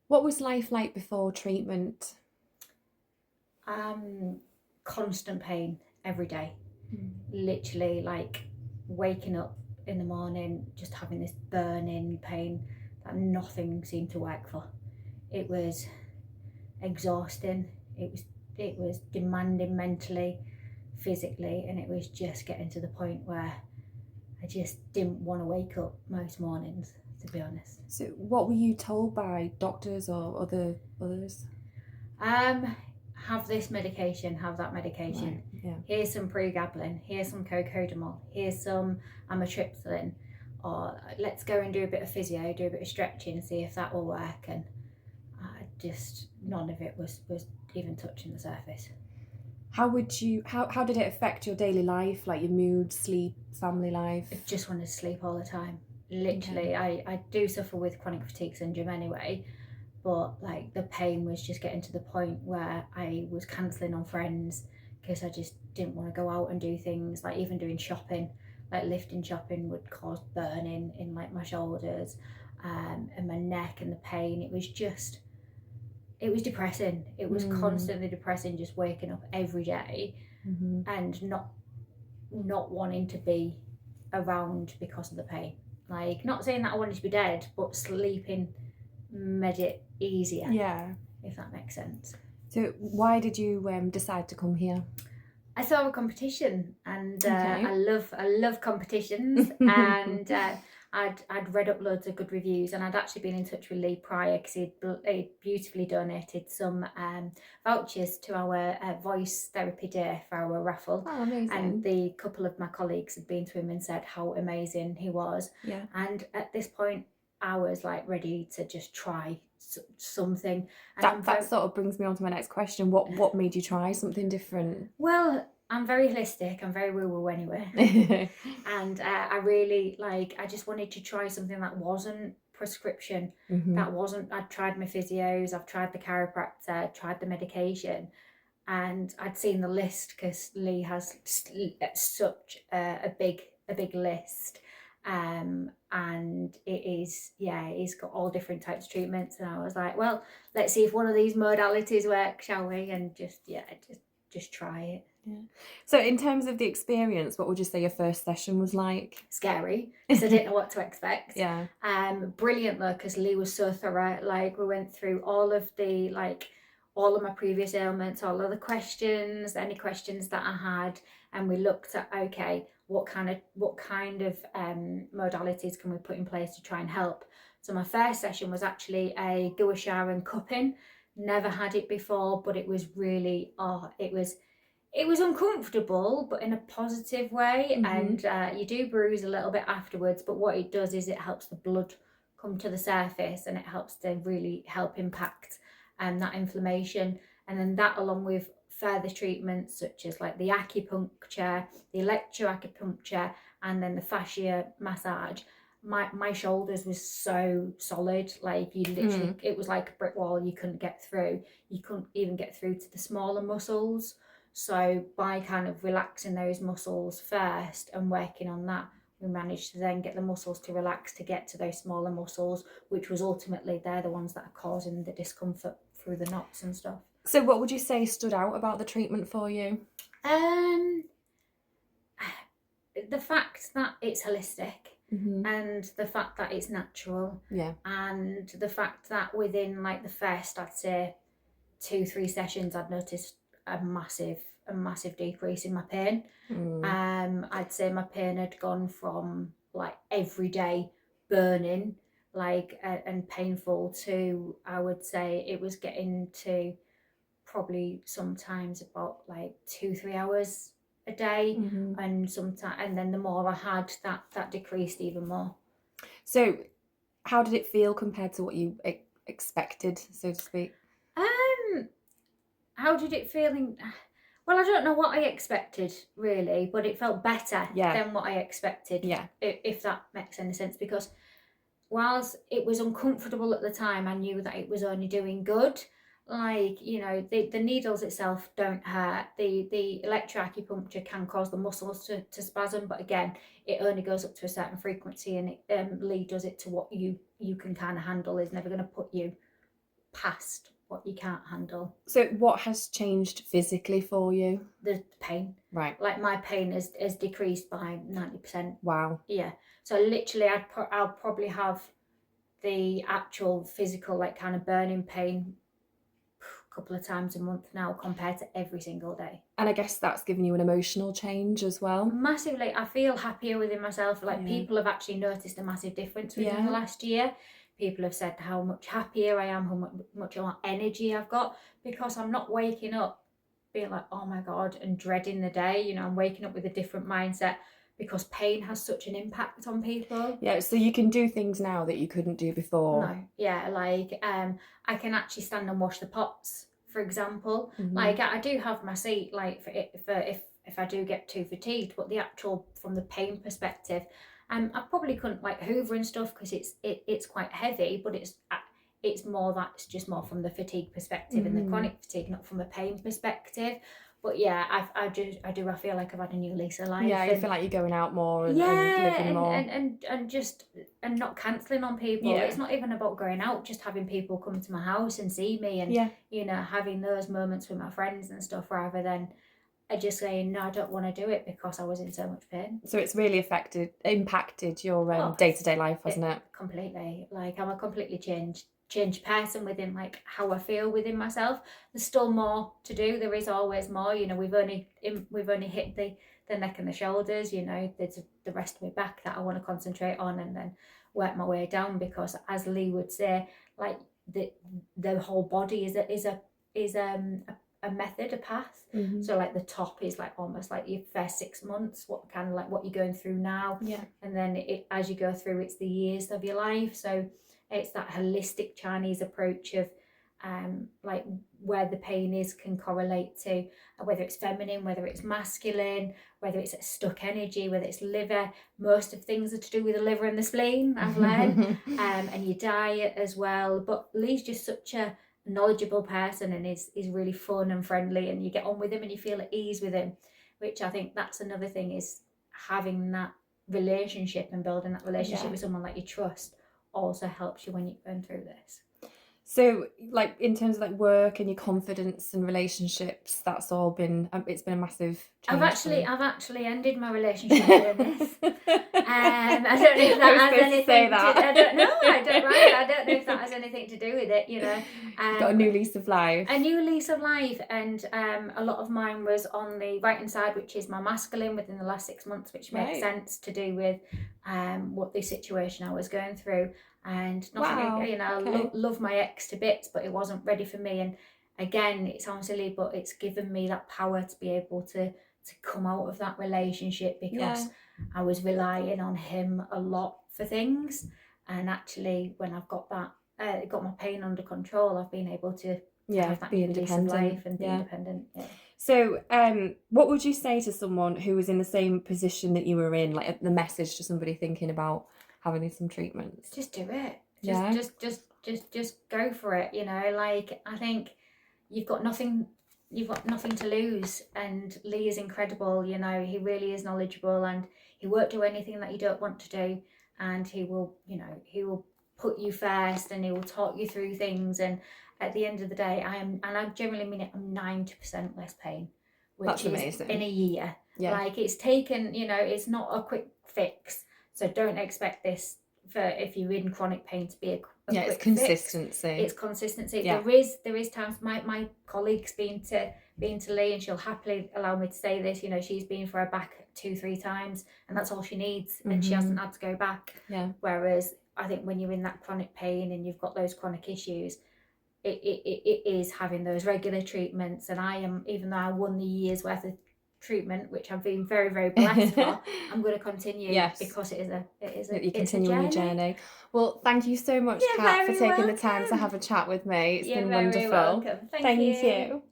What was life like before treatment? Um, Constant pain every day. Mm. Literally, like waking up in the morning, just having this burning pain that nothing seemed to work for. It was exhausting. It was demanding mentally, physically, and it was just getting to the point where I just didn't want to wake up most mornings, to be honest. So what were you told by doctors or others? Um, have this medication, have that Right, medication. yeah. Here's some pregabalin, here's some cocodamol, here's some amitriptyline, or let's go and do a bit of physio, do a bit of stretching, see if that will work. And just none of it was even touching the surface. How did it affect your daily life, like your mood, sleep, family I life? just wanted to sleep all the time. Okay. Literally, I do suffer with chronic fatigue syndrome anyway, but like the pain was just getting to the point where I was cancelling on friends because I just didn't want to go out and do things, like even doing shopping, like lifting shopping would cause burning in like my shoulders, and my neck, and the pain. It was depressing. It was Mm. constantly depressing, just waking up every day Hmm. and not wanting to be around because of the pain. Like, not saying that I wanted to be dead, but sleeping made it easier, Yeah. if that makes sense. So why did you decide to come here? I saw a competition, and Okay. I love competitions, and I'd read up loads of good reviews, and I'd actually been in touch with Lee prior because he'd beautifully donated some vouchers to our voice therapy day for our raffle, Oh, and amazing. the couple of my colleagues had been to him and said how amazing he was, Yeah. and at this point I was like ready to just try something, and I'm That very sort of brings me on to my next question. What made you try something different? well. I'm very holistic. I'm very woo woo anyway. And I really like, I just wanted to try something that wasn't prescription, Hmm. that wasn't, I'd tried my physios, I've tried the chiropractor, tried the medication, and I'd seen the list because Lee has such a big list, and it is, yeah, he's got all different types of treatments, and I was like, well, let's see if one of these modalities work, shall we? And just, yeah, just try it. Yeah. So in terms of the experience, what would you say your first session was like? Scary because I didn't know what to expect. Yeah. Brilliant though, because Lee was so thorough. Like, we went through all of my previous ailments, all of the questions, any questions that I had, and we looked at, okay, what kind of modalities can we put in place to try and help. So my first session was actually a gua sha and cupping. Never had it before, but it was really, it was uncomfortable, but in a positive way. Hmm. And you do bruise a little bit afterwards, but what it does is it helps the blood come to the surface, and it helps to really help impact that inflammation. And then that, along with further treatments such as like the acupuncture, the electroacupuncture, and then the fascia massage. My shoulders was so solid, like you literally, Mm. it was like a brick wall you couldn't get through. You couldn't even get through to the smaller muscles. So by kind of relaxing those muscles first and working on that, we managed to then get the muscles to relax to get to those smaller muscles, which was ultimately, they're the ones that are causing the discomfort through the knots and stuff. So what would you say stood out about the treatment for you? Um, the fact that it's holistic, Hmm. and the fact that it's natural, Yeah. and the fact that within like the first, I'd say 2-3 sessions, I'd noticed a massive decrease in my pain. Mm. I'd say my pain had gone from like every day burning, like and painful, to, I would say it was getting to probably sometimes about like 2-3 hours a day, Hmm. and sometimes, and then the more I had, that decreased even more. So how did it feel compared to what you expected, so to speak? Um, how did it feel in? Well, I don't know what I expected really, but it felt better Yeah. than what I expected, Yeah. if that makes any sense. Because whilst it was uncomfortable at the time, I knew that it was only doing good. Like, the needles itself don't hurt. The electroacupuncture can cause the muscles to spasm, but again, it only goes up to a certain frequency, and Lee does it to what you can kind of handle. Is never going to put you past what you can't handle. So what has changed physically for you? The pain. Right. Like my pain has decreased by 90%. Wow. Yeah. So literally I'll probably have the actual physical, like, kind of burning pain a couple of times a month now, compared to every single day. And I guess that's given you an emotional change as well. Massively. I feel happier within myself. Like, Yeah. people have actually noticed a massive difference within Yeah. the last year. People have said how much happier I am, how much more energy I've got, because I'm not waking up being like, oh my God, and dreading the day. You know, I'm waking up with a different mindset, because pain has such an impact on people. Yeah, so you can do things now that you couldn't do before. No, yeah, like, I can actually stand and wash the pots, for example. Mhm. Like, I do have my seat, like, for if I do get too fatigued, but the actual, from the pain perspective, I probably couldn't, like, hoover and stuff, because it's quite heavy, but it's more that, it's just more from the fatigue perspective and the chronic fatigue, not from a pain perspective. But yeah, I feel like I've had a new lease of life. Yeah, you feel like you're going out more and living more. and just, and not cancelling on people. Yeah. It's not even about going out, just having people come to my house and see me, and Yeah. you know, having those moments with my friends and stuff, rather than just saying, no, I don't want to do it because I was in so much pain. So it's really impacted your Oh, day-to-day life, hasn't it? Completely. Like, I'm a completely changed person within, like, how I feel within myself. There's still more to do. There is always more. You know, we've only hit the neck and the shoulders. You know, there's the rest of my back that I want to concentrate on, and then work my way down, because, as Lee would say, like, the whole body is a method, a path. Mhm. So, like, the top is like almost like your first 6 months, what kind of, like, what you're going through now. Yeah. And then as you go through, it's the years of your life. So it's that holistic Chinese approach of, like, where the pain is can correlate to whether it's feminine, whether it's masculine, whether it's stuck energy, whether it's liver. Most of things are to do with the liver and the spleen, I've learned, and your diet as well. But Lee's just such a knowledgeable person, and is really fun and friendly, and you get on with him and you feel at ease with him, which I think that's another thing, is having that relationship and building that relationship with someone that you trust also helps you when you're going through this. So, like, in terms of, like, work and your confidence and relationships, that's all been it's been a massive change. I've actually ended my relationship doing this. I don't know if that has anything to, I don't know. I don't know if that has anything to do with it. You know, got a new lease of life. A new lease of life, and a lot of mine was on the right hand side, which is my masculine within the last 6 months, which makes sense to do with what the situation I was going through. And nothing, you know, I love my ex to bits, but it wasn't ready for me. And again, it sounds silly, but it's given me that power to be able to come out of that relationship, because I was relying on him a lot for things. And actually, when I've got that, got my pain under control, I've been able to have that new lease of life and be independent. Yeah. So, what would you say to someone who was in the same position that you were in, like the message to somebody thinking about having some treatments? Just do it. Just go for it. You know, like, I think you've got nothing to lose, and Lee is incredible. You know, he really is knowledgeable, and he won't do anything that you don't want to do, and he will put you first, and he will talk you through things. And at the end of the day, I generally mean it, I'm 90% less pain, which That's is amazing. in a year. Like, it's taken, you know, it's not a quick fix. So don't expect this, for if you're in chronic pain, to be a quick it's consistency. Fix. It's consistency. Yeah. There is times, my colleague's been to Lee, and she'll happily allow me to say this, you know, she's been for her back 2-3 times, and that's all she needs, and she hasn't had to go back. Yeah. Whereas I think when you're in that chronic pain and you've got those chronic issues, it is having those regular treatments. And I am, even though I won the year's worth of treatment, which I've been very, very blessed for, I'm going to continue, because it is a continuing journey. Well, thank you so much, Kat, for taking the time to have a chat with me. It's been wonderful. Welcome. Thank you.